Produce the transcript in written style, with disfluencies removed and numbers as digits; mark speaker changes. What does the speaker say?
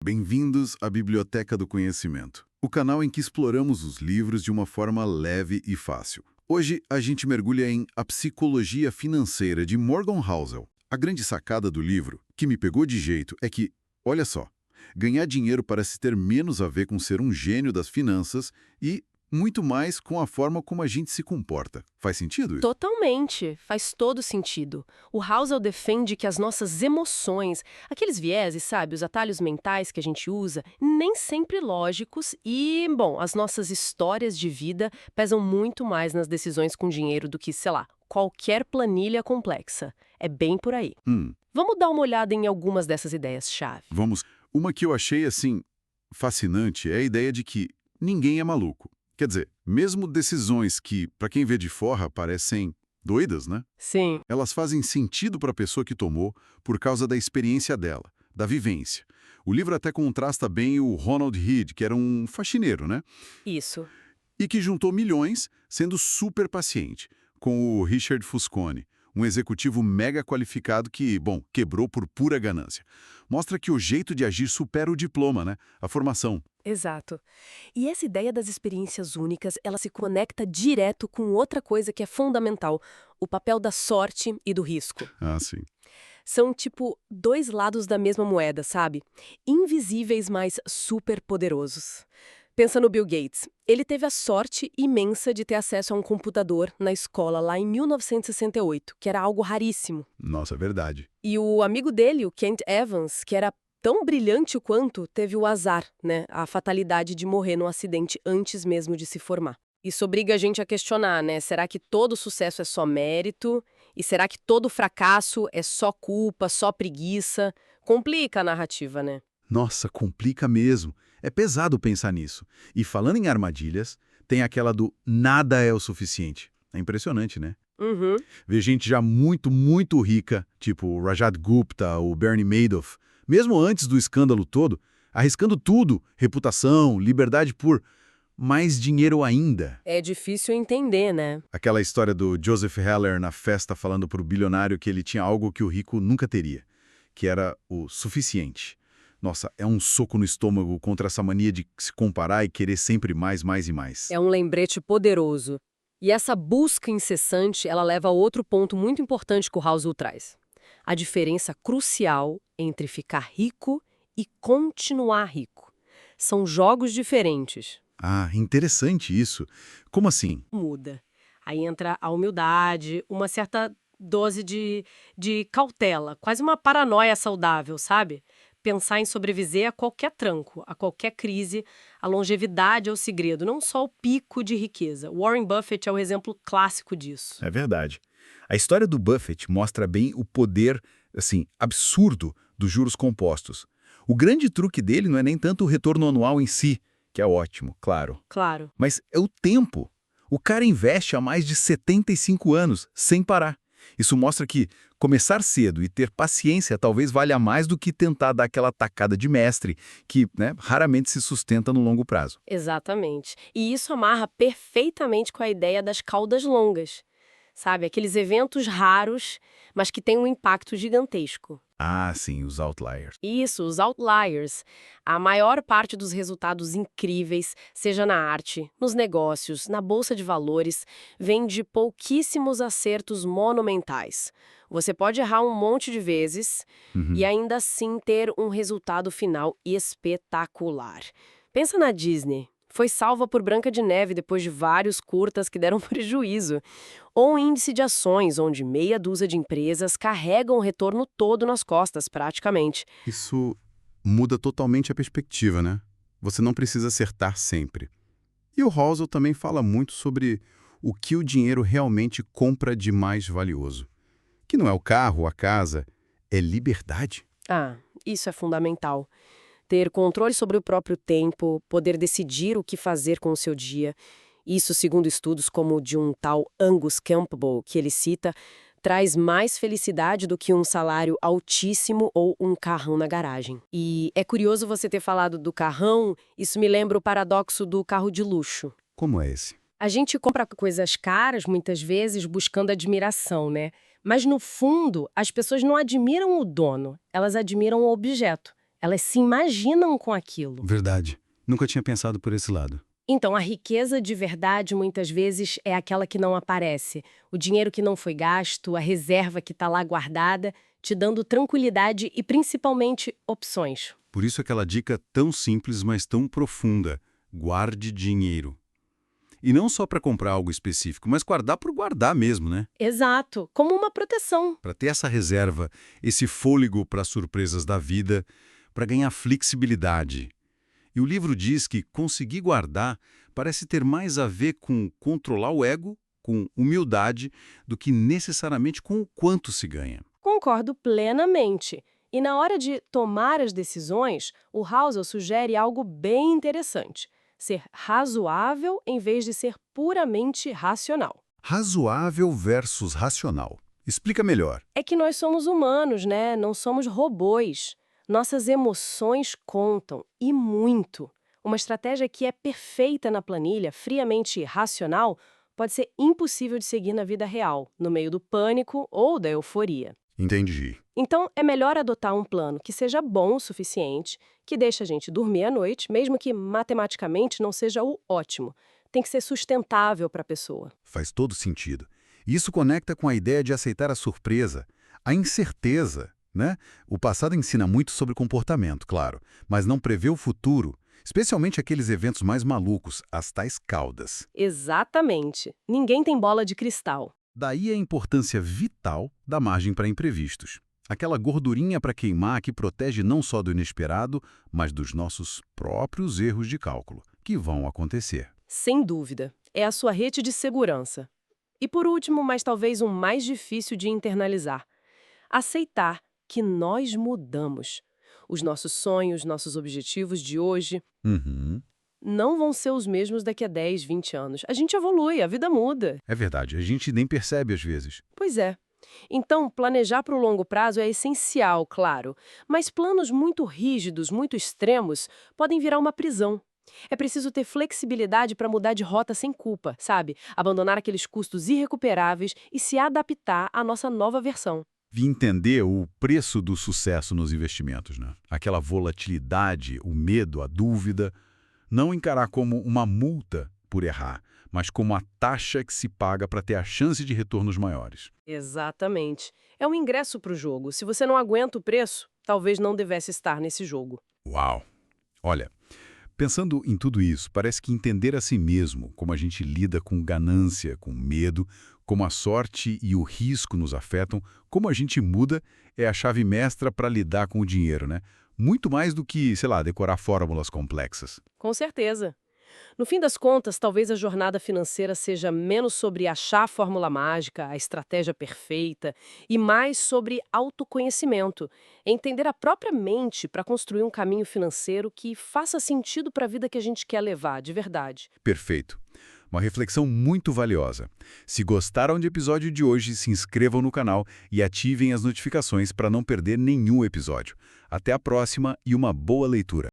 Speaker 1: Bem-vindos à Biblioteca do Conhecimento, o canal em que exploramos os livros de uma forma leve e fácil. Hoje a gente mergulha em A Psicologia Financeira de Morgan Housel. A grande sacada do livro, que me pegou de jeito, é que, olha só, ganhar dinheiro parece ter menos a ver com ser um gênio das finanças e muito mais com a forma como a gente se comporta. Faz sentido isso?
Speaker 2: Totalmente, faz todo sentido. O Housel defende que as nossas emoções, aqueles vieses, sabe, os atalhos mentais que a gente usa, nem sempre lógicos e, bom, as nossas histórias de vida pesam muito mais nas decisões com dinheiro do que, sei lá, qualquer planilha complexa. É bem por aí. Vamos dar uma olhada em algumas dessas ideias-chave.
Speaker 1: Vamos. Uma que eu achei, assim, fascinante é a ideia de que ninguém é maluco. Quer dizer, mesmo decisões que, para quem vê de fora, parecem doidas, né?
Speaker 2: Sim.
Speaker 1: Elas fazem sentido para a pessoa que tomou por causa da experiência dela, da vivência. O livro até contrasta bem o Ronald Read, que era um faxineiro, né?
Speaker 2: Isso.
Speaker 1: E que juntou milhões sendo super paciente, com o Richard Fusconi, um executivo mega qualificado que, bom, quebrou por pura ganância. Mostra que o jeito de agir supera o diploma, né? A formação.
Speaker 2: Exato. E essa ideia das experiências únicas, ela se conecta direto com outra coisa que é fundamental, o papel da sorte e do risco.
Speaker 1: Ah, sim.
Speaker 2: São tipo dois lados da mesma moeda, sabe? Invisíveis, mas super poderosos. Pensa no Bill Gates. Ele teve a sorte imensa de ter acesso a um computador na escola lá em 1968, que era algo raríssimo.
Speaker 1: Nossa, é verdade.
Speaker 2: E o amigo dele, o Kent Evans, que era tão brilhante quanto, teve o azar, né? A fatalidade de morrer num acidente antes mesmo de se formar. Isso obriga a gente a questionar, né? Será que todo sucesso é só mérito? E será que todo fracasso é só culpa, só preguiça? Complica a narrativa, né?
Speaker 1: Nossa, complica mesmo. É pesado pensar nisso. E falando em armadilhas, tem aquela do nada é o suficiente. É impressionante, né?
Speaker 2: Uhum.
Speaker 1: Ver gente já muito rica, tipo o Rajat Gupta ou Bernie Madoff, mesmo antes do escândalo todo, arriscando tudo, reputação, liberdade por mais dinheiro ainda.
Speaker 2: É difícil entender, né?
Speaker 1: Aquela história do Joseph Heller na festa falando para o bilionário que ele tinha algo que o rico nunca teria, que era o suficiente. Nossa, é um soco no estômago contra essa mania de se comparar e querer sempre mais e mais.
Speaker 2: É um lembrete poderoso. E essa busca incessante, ela leva a outro ponto muito importante que o Housel traz. A diferença crucial entre ficar rico e continuar rico. São jogos diferentes.
Speaker 1: Ah, interessante isso. Como assim?
Speaker 2: Muda. Aí entra a humildade, uma certa dose de cautela, quase uma paranoia saudável, sabe? Pensar em sobreviver a qualquer tranco, a qualquer crise, a longevidade é o segredo, não só o pico de riqueza. Warren Buffett é o exemplo clássico disso.
Speaker 1: É verdade. A história do Buffett mostra bem o poder, assim, absurdo dos juros compostos. O grande truque dele não é nem tanto o retorno anual em si, que é ótimo, claro,
Speaker 2: Claro.
Speaker 1: mas é o tempo. O cara investe há mais de 75 anos, sem parar. Isso mostra que começar cedo e ter paciência talvez valha mais do que tentar dar aquela tacada de mestre, que, né, raramente se sustenta no longo prazo.
Speaker 2: Exatamente. E isso amarra perfeitamente com a ideia das caudas longas. Sabe, aqueles eventos raros, mas que têm um impacto gigantesco.
Speaker 1: Ah, sim, os outliers.
Speaker 2: Isso, os outliers. A maior parte dos resultados incríveis, seja na arte, nos negócios, na bolsa de valores, vem de pouquíssimos acertos monumentais. Você pode errar um monte de vezes e ainda assim ter um resultado final espetacular. Pensa na Disney. Foi salva por Branca de Neve depois de vários curtas que deram prejuízo. Ou um índice de ações, onde meia dúzia de empresas carregam o retorno todo nas costas, praticamente.
Speaker 1: Isso muda totalmente a perspectiva, né? Você não precisa acertar sempre. E o Housel também fala muito sobre o que o dinheiro realmente compra de mais valioso. Que não é o carro, a casa, é liberdade.
Speaker 2: Ah, isso é fundamental. Ter controle sobre o próprio tempo, poder decidir o que fazer com o seu dia. Isso, segundo estudos como o de um tal Angus Campbell, que ele cita, traz mais felicidade do que um salário altíssimo ou um carrão na garagem. E é curioso você ter falado do carrão, isso me lembra o paradoxo do carro de luxo.
Speaker 1: Como é esse?
Speaker 2: A gente compra coisas caras, muitas vezes, buscando admiração, né? Mas, no fundo, as pessoas não admiram o dono, elas admiram o objeto. Elas se imaginam com aquilo.
Speaker 3: Verdade. Nunca tinha pensado por esse lado.
Speaker 2: Então, a riqueza de verdade, muitas vezes, é aquela que não aparece. O dinheiro que não foi gasto, a reserva que está lá guardada, te dando tranquilidade e, principalmente, opções.
Speaker 3: Por isso aquela dica tão simples, mas tão profunda. Guarde dinheiro. E não só para comprar algo específico, mas guardar por guardar mesmo, né?
Speaker 2: Exato, como uma proteção.
Speaker 3: Para ter essa reserva, esse fôlego para as surpresas da vida, para ganhar flexibilidade. E o livro diz que conseguir guardar parece ter mais a ver com controlar o ego, com humildade, do que necessariamente com o quanto se ganha.
Speaker 2: Concordo plenamente. E na hora de tomar as decisões, o Housel sugere algo bem interessante. Ser razoável em vez de ser puramente racional.
Speaker 1: Razoável versus racional. Explica melhor.
Speaker 2: É que nós somos humanos, né? Não somos robôs. Nossas emoções contam, e muito. Uma estratégia que é perfeita na planilha, friamente racional, pode ser impossível de seguir na vida real, no meio do pânico ou da euforia.
Speaker 1: Entendi.
Speaker 2: Então, é melhor adotar um plano que seja bom o suficiente, que deixe a gente dormir à noite, mesmo que matematicamente não seja o ótimo. Tem que ser sustentável para a pessoa.
Speaker 1: Faz todo sentido. Isso conecta com a ideia de aceitar a surpresa, a incerteza, né? O passado ensina muito sobre comportamento, claro, mas não prevê o futuro, especialmente aqueles eventos mais malucos, as tais caudas.
Speaker 2: Exatamente. Ninguém tem bola de cristal.
Speaker 1: Daí a importância vital da margem para imprevistos. Aquela gordurinha para queimar que protege não só do inesperado, mas dos nossos próprios erros de cálculo, que vão acontecer.
Speaker 2: Sem dúvida. É a sua rede de segurança. E por último, mas talvez o mais difícil de internalizar, aceitar que nós mudamos. Os nossos sonhos, nossos objetivos de hoje não vão ser os mesmos daqui a 10, 20 anos. A gente evolui, a vida muda.
Speaker 1: É verdade, a gente nem percebe às vezes.
Speaker 2: Pois é. Então, planejar para o longo prazo é essencial, claro, mas planos muito rígidos, muito extremos, podem virar uma prisão. É preciso ter flexibilidade para mudar de rota sem culpa, sabe? Abandonar aqueles custos irrecuperáveis e se adaptar à nossa nova versão.
Speaker 1: Vi entender o preço do sucesso nos investimentos, né? Aquela volatilidade, o medo, a dúvida. Não encarar como uma multa por errar, mas como a taxa que se paga para ter a chance de retornos maiores.
Speaker 2: Exatamente. É um ingresso para o jogo. Se você não aguenta o preço, talvez não devesse estar nesse jogo.
Speaker 1: Uau! Olha, pensando em tudo isso, parece que entender a si mesmo, como a gente lida com ganância, com medo, como a sorte e o risco nos afetam, como a gente muda, é a chave mestra para lidar com o dinheiro, né? Muito mais do que, sei lá, decorar fórmulas complexas.
Speaker 2: Com certeza. No fim das contas, talvez a jornada financeira seja menos sobre achar a fórmula mágica, a estratégia perfeita, e mais sobre autoconhecimento, entender a própria mente para construir um caminho financeiro que faça sentido para a vida que a gente quer levar, de verdade.
Speaker 1: Perfeito. Uma reflexão muito valiosa. Se gostaram do episódio de hoje, se inscrevam no canal e ativem as notificações para não perder nenhum episódio. Até a próxima e uma boa leitura.